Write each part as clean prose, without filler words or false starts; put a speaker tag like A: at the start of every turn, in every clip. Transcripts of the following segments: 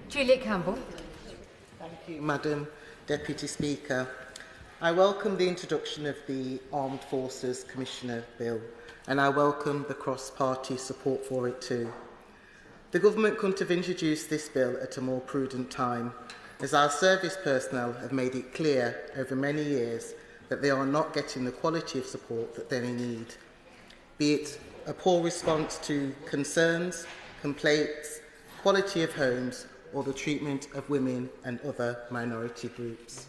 A: Juliet Campbell.
B: Thank you, Madam Deputy Speaker. I welcome the introduction of the Armed Forces Commissioner Bill, and I welcome the cross-party support for it too. The Government couldn't have introduced this bill at a more prudent time, as our service personnel have made it clear over many years that they are not getting the quality of support that they need, be it a poor response to concerns, complaints, quality of homes, or the treatment of women and other minority groups.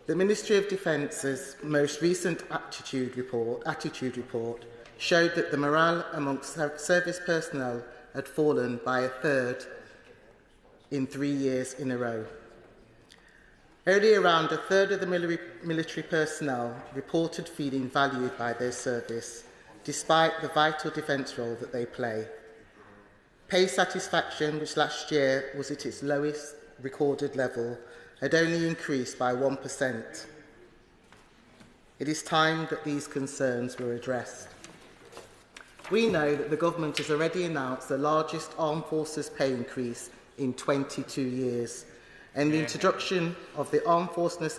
B: The Ministry of Defence's most recent attitude report showed that the morale amongst service personnel had fallen by a third in 3 years in a row. Only around a third of the military personnel reported feeling valued by their service, despite the vital defence role that they play. Pay satisfaction, which last year was at its lowest recorded level, had only increased by 1%. It is time that these concerns were addressed. We know that the Government has already announced the largest armed forces pay increase in 22 years, and the introduction of the Armed Forces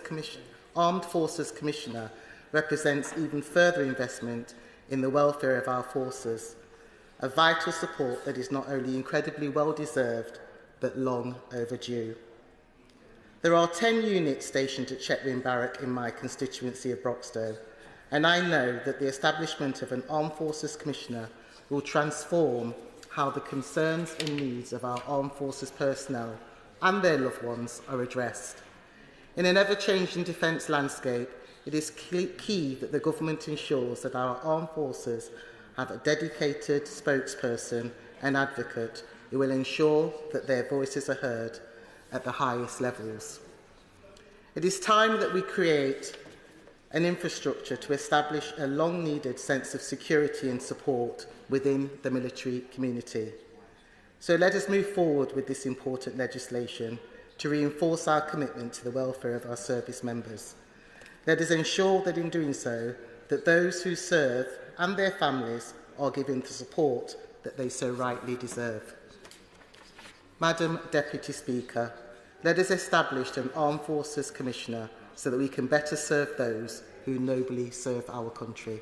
B: Commissioner represents even further investment in the welfare of our forces, a vital support that is not only incredibly well-deserved, but long overdue. There are 10 units stationed at Chetwynd Barrack in my constituency of Broxtowe, and I know that the establishment of an Armed Forces Commissioner will transform how the concerns and needs of our armed forces personnel and their loved ones are addressed. In an ever-changing defence landscape, it is key that the Government ensures that our armed forces have a dedicated spokesperson and advocate who will ensure that their voices are heard at the highest levels. It is time that we create an infrastructure to establish a long-needed sense of security and support within the military community. So let us move forward with this important legislation to reinforce our commitment to the welfare of our service members. Let us ensure that in doing so, that those who serve and their families are given the support that they so rightly deserve. Madam Deputy Speaker, let us establish an Armed Forces Commissioner so that we can better serve those who nobly serve our country.